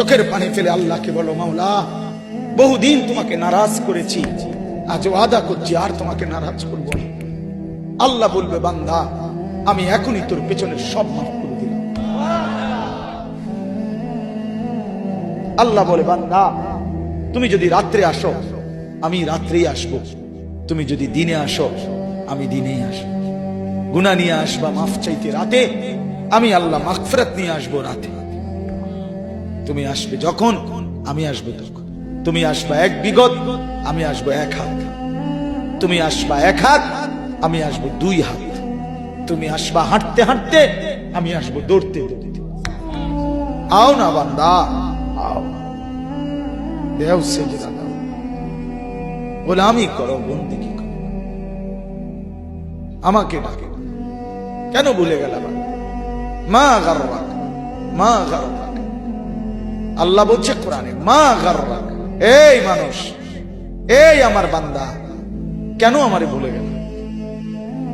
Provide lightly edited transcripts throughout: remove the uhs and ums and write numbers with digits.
চোখের পানি ফেলে আল্লাহকে বলো, মাওলা বহুদিন তোমাকে নারাজ করেছি, আজ ওয়াদা করছি আর তোমাকে নারাজ করব না। আল্লাহ বলবে, বান্দা আমি এখনই তোর পেছনের সব মাফ করে দিলাম। আল্লাহ বলে, বান্দা তুমি যদি রাত্রে আসো আমি রাত্রেই আসবো, তুমি যদি দিনে আসো আমি দিনেই আসবো। গুনাহ নিয়ে আসবা মাফ চাইতে রাতে, আমি আল্লাহ মাগফিরাত নিয়ে আসবো রাতে। তুমি আসবে যখন আমি আসবো তখন। তুমি আসবা এক বিগত, আমি আসবো এক হাত। তুমি আসবা এক হাত, আমি আসবো দুই হাত। তুমি আসবা হাঁটতে হাঁটতে, আমি আসবো দৌড়তে দৌড়তে। আও না বান্দা, আও, দেও সেজদা দাও, গোলামি করো, বন্দেগী করো, আমাকে ডাকে। কেন ভুলে গেলাম? মা গাররাক, মা গাররাক। আল্লাহ বলছে কোরআনে, মা গাররাক। এই মানুষ, এই আমার বান্দা, কেন আমারে ভুলে গেল?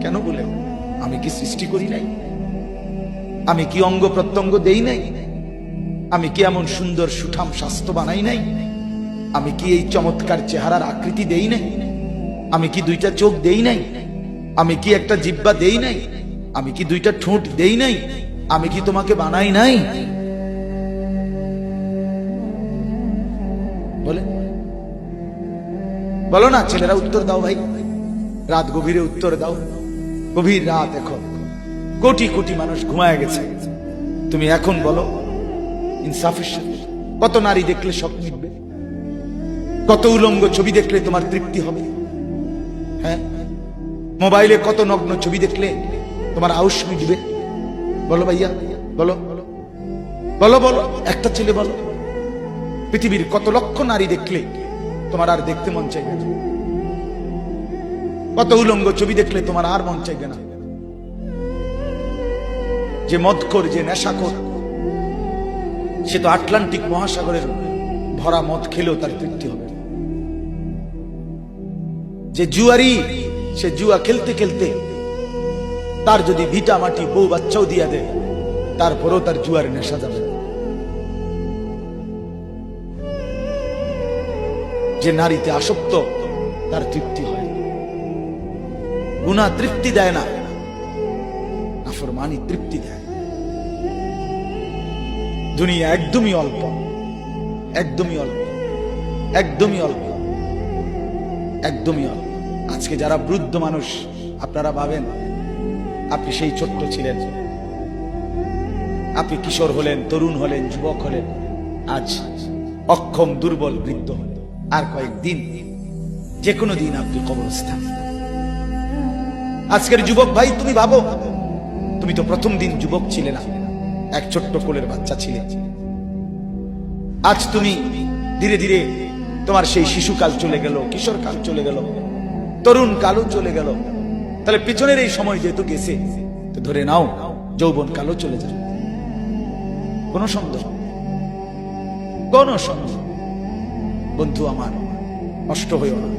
কেন ভুলে গেল? আমি কি সৃষ্টি করি নাই? আমি কি অঙ্গ প্রত্যঙ্গ দেই নাই? আমি কি এমন সুন্দর সুঠাম স্বাস্থ্য বানাই নাই? আমি কি এই চমৎকার চেহারার আকৃতি দেই নাই? আমি কি দুইটা চোখ দেই নাই? আমি কি একটা জিহ্বা দেই নাই? আমি কি দুইটা ঠোঁট দেই নাই? আমি কি তোমাকে বানাই নাই? বলে বলো না ছেলেরা, উত্তর দাও ভাই। রাত গভীরে উত্তর দাও। গভীর রাত, এখন কোটি কোটি মানুষ ঘুমায় গেছে। তুমি এখন বলো ইনসাফের সাথে, কত নারী দেখলে সব মিটবে? কত উলঙ্গ ছবি দেখলে তোমার তৃপ্তি হবে? হ্যাঁ, মোবাইলে কত নগ্ন ছবি দেখলে তোমার আউশ মিটবে? বলো ভাইয়া, বলো বলো বলো, একটা ছেলে বলো। পৃথিবীর কত লক্ষ নারী দেখলে তোমার আর দেখতে মন চাইবে না? কত উলঙ্গ ছবি দেখলে তোমার আর মন চাইবে না? যে মদখোর, যে নেশাখোর, সে তো আটলান্টিক মহাসাগরের ভরা মদ খেলেও তার তৃপ্তি হবে। যে জুয়ারি, সে জুয়া খেলতে খেলতে তার যদি ভিটা মাটি বউ বাচ্চাও দিয়া দেয়, তারপরেও তার জুয়ার নেশা যাবে। যে নারীতে আসক্ত, তার তৃপ্তি হয়। গুনাহ তৃপ্তি দেয় না, নাফরমানি তৃপ্তি দেয়। দুনিয়া একদমই অল্প, একদমই অল্প, একদমই অল্প, একদমই অল্প। আজকে যারা বৃদ্ধ মানুষ, আপনারা ভাবেন আপনি সেই ছোট্ট ছিলেন, আপনি কিশোর হলেন, তরুণ হলেন, যুবক হলেন, আজ অক্ষম দুর্বল বৃদ্ধ হলেন। আর কয়েকদিন, যে কোনো দিন আপনি কবরস্থান। আজকের যুবক ভাই, তুমি ভাবো, তুমি তো প্রথম দিন যুবক ছিলে না, এক ছোট্ট কোলের বাচ্চা ছিলে। আজ তুমি ধীরে ধীরে তোমার সেই শিশুকাল চলে গেল, কিশোর কাল চলে গেল, তরুণ কালও চলে গেল। তাহলে পিছনের এই সময় যেহেতু গেছে, তো ধরে নাও যৌবন কালও চলে যাবে। কোন সন্দেহ, কোন সন্দেহ। বন্ধু আমার, নষ্ট হইও না।